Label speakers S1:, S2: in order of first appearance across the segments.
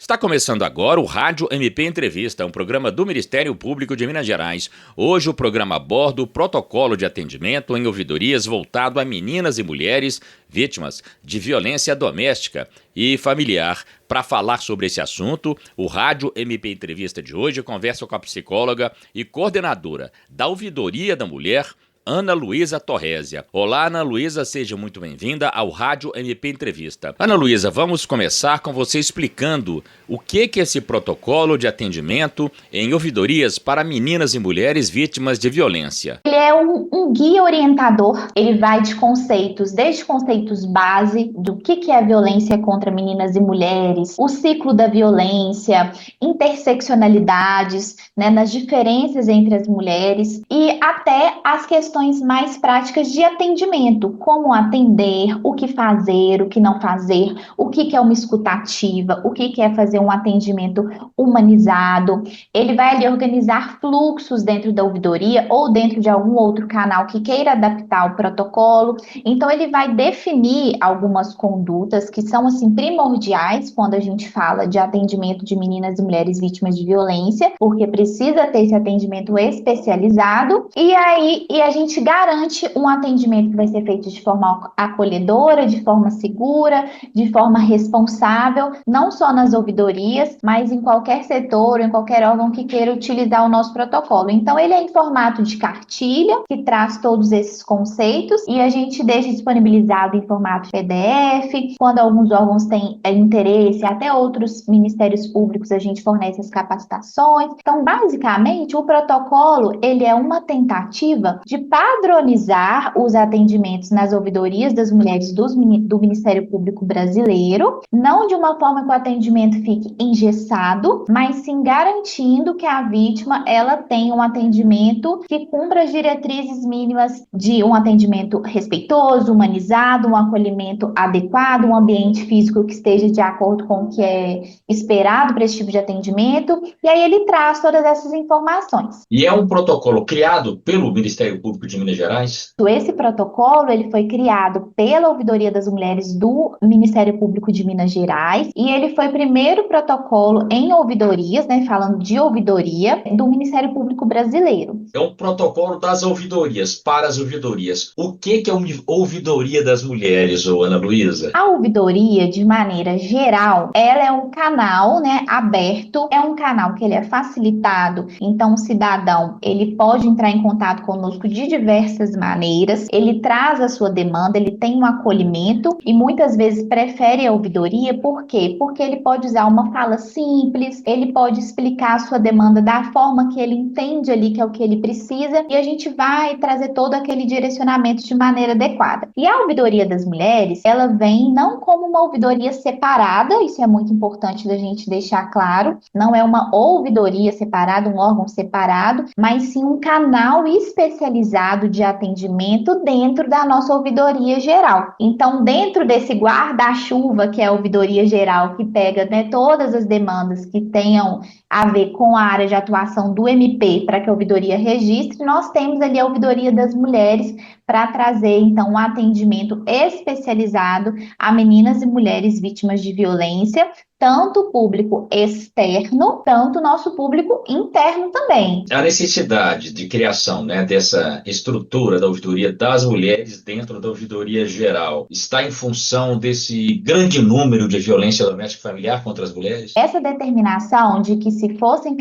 S1: Está começando agora o Rádio MP Entrevista, um programa do Ministério Público de Minas Gerais. Hoje o programa aborda o protocolo de atendimento em ouvidorias voltado a meninas e mulheres vítimas de violência doméstica e familiar. Para falar sobre esse assunto, o Rádio MP Entrevista de hoje conversa com a psicóloga e coordenadora da Ouvidoria da Mulher, Ana Luísa Torrésia. Olá, Ana Luísa, seja muito bem-vinda ao Rádio MP Entrevista. Ana Luísa, vamos começar com você explicando o que é esse protocolo de atendimento em ouvidorias para meninas e mulheres vítimas de violência.
S2: Ele é um guia orientador, ele vai de conceitos, desde conceitos base do que é a violência contra meninas e mulheres, o ciclo da violência, interseccionalidades, nas diferenças entre as mulheres e até as questões mais práticas de atendimento, como atender, o que fazer, o que não fazer, o que é uma escutativa, o que é fazer um atendimento humanizado. Ele vai ali organizar fluxos dentro da ouvidoria ou dentro de algum outro canal que queira adaptar o protocolo. Então, ele vai definir algumas condutas que são, assim, primordiais quando a gente fala de atendimento de meninas e mulheres vítimas de violência, porque precisa ter esse atendimento especializado. E a gente garante um atendimento que vai ser feito de forma acolhedora, de forma segura, de forma responsável, não só nas ouvidorias, mas em qualquer setor, em qualquer órgão que queira utilizar o nosso protocolo. Então, ele é em formato de cartilha, que traz todos esses conceitos, e a gente deixa disponibilizado em formato PDF. Quando alguns órgãos têm interesse, até outros ministérios públicos, a gente fornece as capacitações. Então, basicamente, o protocolo, ele é uma tentativa de padronizar os atendimentos nas ouvidorias das mulheres do Ministério Público Brasileiro, não de uma forma que o atendimento fique engessado, mas sim garantindo que a vítima ela tenha um atendimento que cumpra as diretrizes mínimas de um atendimento respeitoso, humanizado, um acolhimento adequado, um ambiente físico que esteja de acordo com o que é esperado para esse tipo de atendimento, e aí ele traz todas essas informações.
S3: E é um protocolo criado pelo Ministério Público de Minas Gerais?
S2: Esse protocolo ele foi criado pela Ouvidoria das Mulheres do Ministério Público de Minas Gerais e ele foi o primeiro protocolo em ouvidorias, falando de ouvidoria, do Ministério Público Brasileiro.
S3: É um protocolo das ouvidorias, para as ouvidorias. O que é a ouvidoria das mulheres, Ana Luísa?
S2: A ouvidoria, de maneira geral, ela é um canal, aberto, é um canal que ele é facilitado, então o cidadão, ele pode entrar em contato conosco de diversas maneiras, ele traz a sua demanda, ele tem um acolhimento e muitas vezes prefere a ouvidoria, por quê? Porque ele pode usar uma fala simples, ele pode explicar a sua demanda da forma que ele entende ali que é o que ele precisa e a gente vai trazer todo aquele direcionamento de maneira adequada. E a ouvidoria das mulheres, ela vem não como uma ouvidoria separada, isso é muito importante da gente deixar claro, não é uma ouvidoria separada, um órgão separado, mas sim um canal especializado de atendimento dentro da nossa ouvidoria geral. Então, dentro desse guarda-chuva que é a ouvidoria geral, que pega todas as demandas que tenham a ver com a área de atuação do MP para que a ouvidoria registre, nós temos ali a ouvidoria das mulheres para trazer, então, um atendimento especializado a meninas e mulheres vítimas de violência, tanto o público externo, tanto o nosso público interno também.
S3: A necessidade de criação dessa estrutura da ouvidoria das mulheres dentro da ouvidoria geral está em função desse grande número de violência doméstica e familiar contra as mulheres?
S2: Essa determinação de que fossem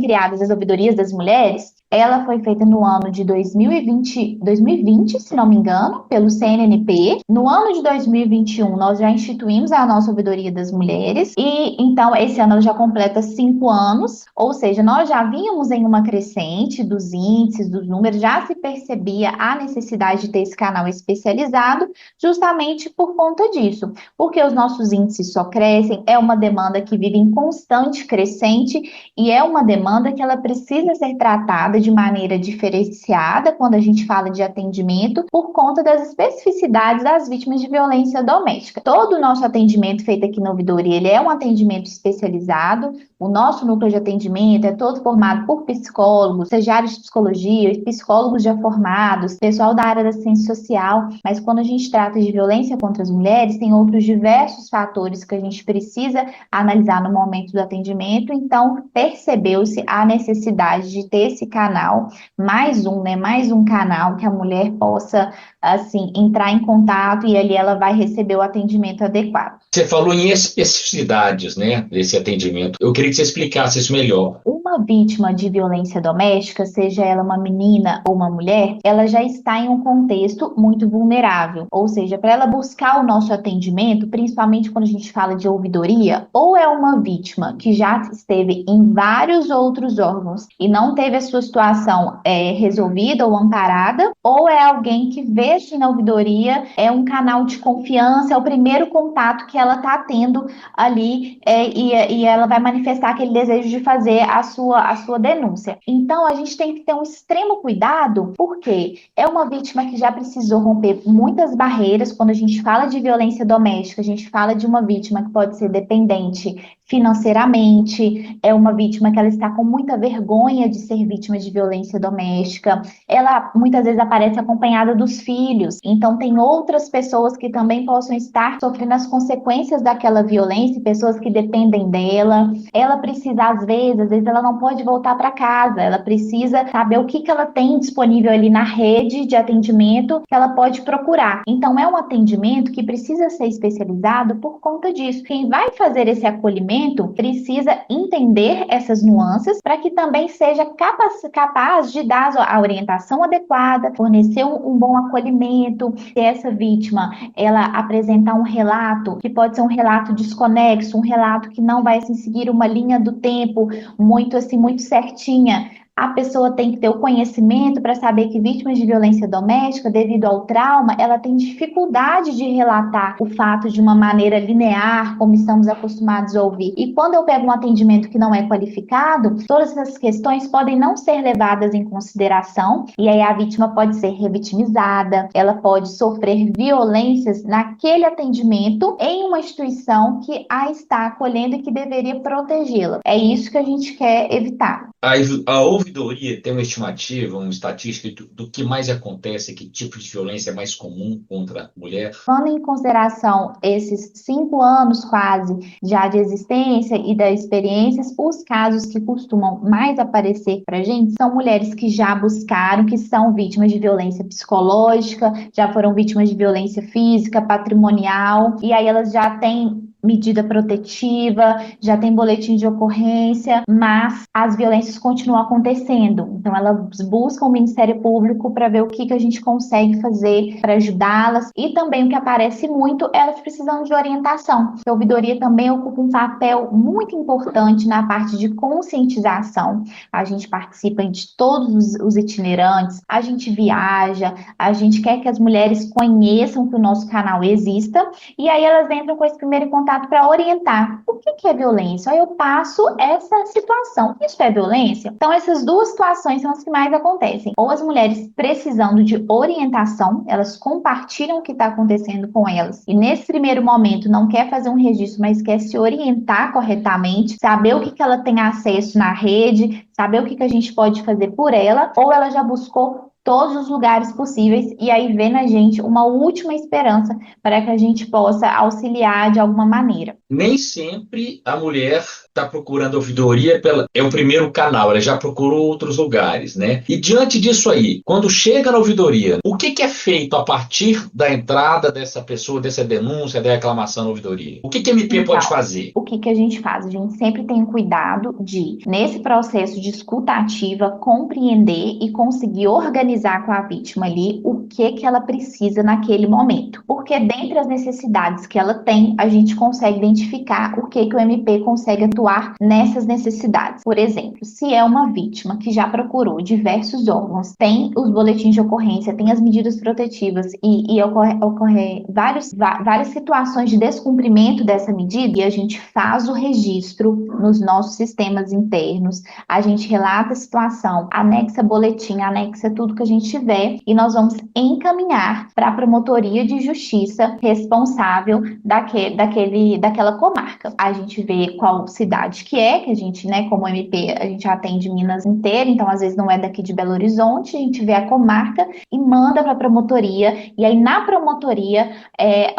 S2: criadas as ouvidorias das mulheres, ela foi feita no ano de 2020, se não me engano, pelo CNNP. No ano de 2021, nós já instituímos a nossa ouvidoria das mulheres e, então, esse ano ela já completa 5 anos, ou seja, nós já vínhamos em uma crescente dos índices, dos números, já se percebia a necessidade de ter esse canal especializado justamente por conta disso, porque os nossos índices só crescem, é uma demanda que vive em constante crescente e é uma demanda que ela precisa ser tratada de maneira diferenciada quando a gente fala de atendimento, por conta das especificidades das vítimas de violência doméstica. Todo o nosso atendimento feito aqui na ouvidoria, ele é um atendimento especializado. O nosso núcleo de atendimento é todo formado por psicólogos, estagiários de psicologia, psicólogos já formados, pessoal da área da ciência social, mas quando a gente trata de violência contra as mulheres, tem outros diversos fatores que a gente precisa analisar no momento do atendimento. Então, percebeu-se a necessidade de ter esse canal, mais um canal que a mulher possa, assim, entrar em contato e ali ela vai receber o atendimento adequado.
S3: Você falou em especificidades, né, desse atendimento. Eu queria que você explicasse isso melhor.
S2: Uma vítima de violência doméstica, seja ela uma menina ou uma mulher, ela já está em um contexto muito vulnerável. Ou seja, para ela buscar o nosso atendimento, principalmente quando a gente fala de ouvidoria, ou é uma vítima que já esteve em vários outros órgãos e não teve a sua situação resolvida ou amparada, ou é alguém que vê que na ouvidoria é um canal de confiança, é o primeiro contato que ela está tendo ali e ela vai manifestar aquele desejo de fazer a sua denúncia. Então, a gente tem que ter um extremo cuidado, porque é uma vítima que já precisou romper muitas barreiras. Quando a gente fala de violência doméstica, a gente fala de uma vítima que pode ser dependente financeiramente, é uma vítima que ela está com muita vergonha de ser vítima de violência doméstica, ela muitas vezes aparece acompanhada dos filhos, então tem outras pessoas que também possam estar sofrendo as consequências daquela violência, pessoas que dependem dela, ela precisa às vezes ela não pode voltar para casa, ela precisa saber o que ela tem disponível ali na rede de atendimento que ela pode procurar. Então é um atendimento que precisa ser especializado por conta disso. Quem vai fazer esse acolhimento precisa entender essas nuances para que também seja capaz de dar a orientação adequada, fornecer um bom acolhimento. Se essa vítima ela apresentar um relato que pode ser um relato desconexo, um relato que não vai seguir uma linha do tempo muito certinha, a pessoa tem que ter o conhecimento para saber que vítimas de violência doméstica, devido ao trauma, ela tem dificuldade de relatar o fato de uma maneira linear, como estamos acostumados a ouvir. E quando eu pego um atendimento que não é qualificado, todas essas questões podem não ser levadas em consideração, e aí a vítima pode ser revitimizada, ela pode sofrer violências naquele atendimento em uma instituição que a está acolhendo e que deveria protegê-la. É isso que a gente quer evitar.
S3: A ouvidoria tem uma estimativa, uma estatística do que mais acontece, que tipo de violência é mais comum contra a mulher?
S2: Levando em consideração esses 5 anos quase já de existência e das experiências, os casos que costumam mais aparecer para a gente são mulheres que já buscaram, que são vítimas de violência psicológica, já foram vítimas de violência física, patrimonial, e aí elas já têm medida protetiva, já tem boletim de ocorrência, mas as violências continuam acontecendo. Então, elas buscam o Ministério Público para ver o que a gente consegue fazer para ajudá-las. E também o que aparece muito, elas precisam de orientação. A ouvidoria também ocupa um papel muito importante na parte de conscientização. A gente participa de todos os itinerantes, a gente viaja, a gente quer que as mulheres conheçam que o nosso canal exista, e aí elas entram com esse primeiro contato para orientar. O que é violência? Eu passo essa situação. Isso é violência? Então, essas duas situações são as que mais acontecem. Ou as mulheres precisando de orientação, elas compartilham o que está acontecendo com elas, e nesse primeiro momento não quer fazer um registro, mas quer se orientar corretamente, saber o que ela tem acesso na rede, saber o que a gente pode fazer por ela, ou ela já buscou todos os lugares possíveis e aí vê na gente uma última esperança para que a gente possa auxiliar de alguma maneira.
S3: Nem sempre a mulher está procurando ouvidoria, é o primeiro canal, ela já procurou outros lugares, né? E diante disso aí, quando chega na ouvidoria, o que é feito a partir da entrada dessa pessoa, dessa denúncia, da reclamação na ouvidoria? O que a MP pode fazer?
S2: O que a gente faz? A gente sempre tem cuidado de, nesse processo de escuta ativa, compreender e conseguir organizar analisar com a vítima ali o que ela precisa naquele momento. Porque dentre as necessidades que ela tem, a gente consegue identificar o que o MP consegue atuar nessas necessidades. Por exemplo, se é uma vítima que já procurou diversos órgãos, tem os boletins de ocorrência, tem as medidas protetivas e ocorre várias situações de descumprimento dessa medida, e a gente faz o registro nos nossos sistemas internos, a gente relata a situação, anexa boletim, anexa tudo que a gente tiver, e nós vamos encaminhar para a promotoria de justiça responsável daquela comarca. A gente vê qual cidade que a gente, né, como MP, a gente atende Minas inteira, então às vezes não é daqui de Belo Horizonte, a gente vê a comarca e manda para a promotoria, e aí na promotoria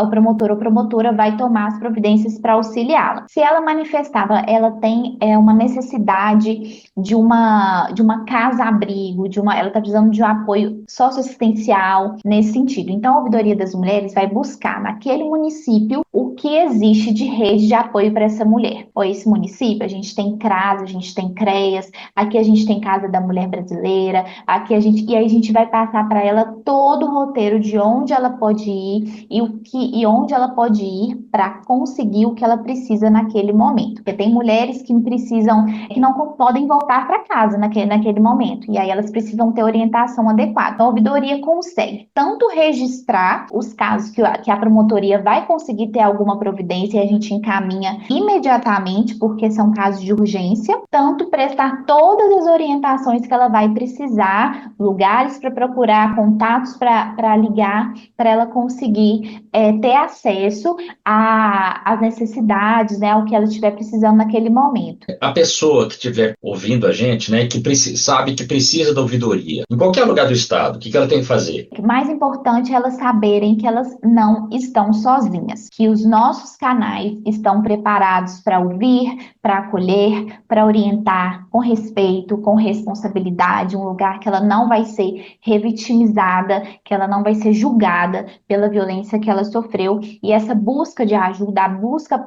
S2: o promotor ou promotora vai tomar as providências para auxiliá-la. Se ela manifestava, ela tem uma necessidade de uma casa-abrigo, ela está precisando de um apoio socioassistencial nesse sentido. Então, a Ouvidoria das Mulheres vai buscar naquele município o que existe de rede de apoio para essa mulher. Ou esse município, a gente tem CRAS, a gente tem CREAS, aqui a gente tem Casa da Mulher Brasileira, e aí a gente vai passar para ela todo o roteiro de onde ela pode ir e onde ela pode ir para conseguir o que ela precisa naquele momento. Porque tem mulheres que não podem voltar para casa naquele momento, e aí elas precisam ter orientação adequada. Então, a ouvidoria consegue tanto registrar os casos que a promotoria vai conseguir ter alguma providência e a gente encaminha imediatamente, porque são casos de urgência, tanto prestar todas as orientações que ela vai precisar, lugares para procurar, contatos para ligar, para ela conseguir ter acesso às necessidades, né, ao que ela estiver precisando naquele momento.
S3: A pessoa que estiver ouvindo a gente, né, sabe que precisa da ouvidoria, em qualquer lugar do estado, o que ela tem que fazer?
S2: O mais importante é elas saberem que elas não estão sozinhas, que os nossos canais estão preparados para ouvir, para acolher, para orientar com respeito, com responsabilidade, um lugar que ela não vai ser revitimizada, que ela não vai ser julgada pela violência que ela sofreu. E essa busca de ajuda, a busca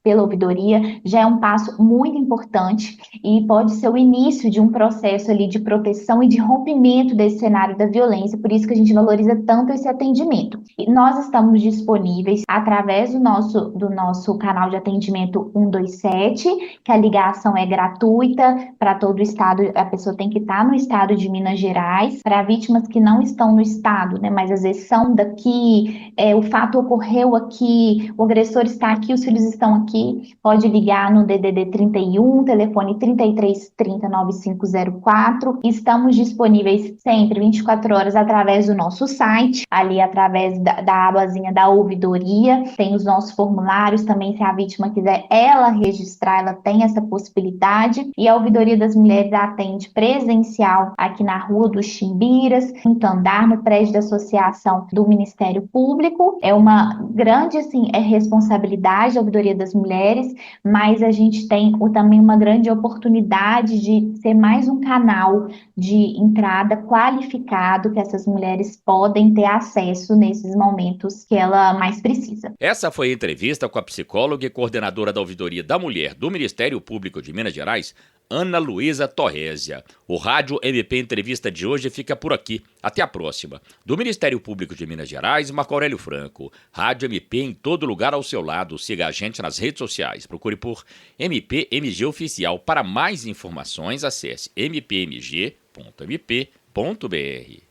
S2: pela ouvidoria já é um passo muito importante e pode ser o início de um processo ali de proteção e de rompimento desse cenário da violência, por isso que a gente valoriza tanto esse atendimento. E nós estamos disponíveis através do nosso canal de atendimento 127, que a ligação é gratuita para todo o estado, a pessoa tem que estar no estado de Minas Gerais. Para vítimas que não estão no estado, né, mas às vezes são daqui, o fato ocorreu aqui, o agressor está aqui, os filhos estão aqui, pode ligar no DDD 31, telefone 3330-9504. Estamos disponíveis sempre, 24 horas, através do nosso site, ali através da abazinha da ouvidoria, tem os nossos formulários também, se a vítima quiser ela registrar, ela tem essa possibilidade. E a Ouvidoria das Mulheres atende presencial aqui na Rua dos Chimbiras, quinto andar, no prédio da Associação do Ministério Público. É uma grande responsabilidade da Ouvidoria das Mulheres, mas a gente tem também uma grande oportunidade de ser mais um canal de entrada qualificado que essas mulheres podem ter acesso nesses momentos que ela mais precisa.
S1: Essa foi a entrevista com a psicóloga e coordenadora da Ouvidoria da Mulher do Ministério Público de Minas Gerais, Ana Luísa Torrésia. O Rádio MP Entrevista de hoje fica por aqui. Até a próxima. Do Ministério Público de Minas Gerais, Marco Aurélio Franco. Rádio MP em todo lugar ao seu lado. Siga a gente nas redes sociais. Procure por MPMG Oficial. Para mais informações, acesse mpmg.mp.br.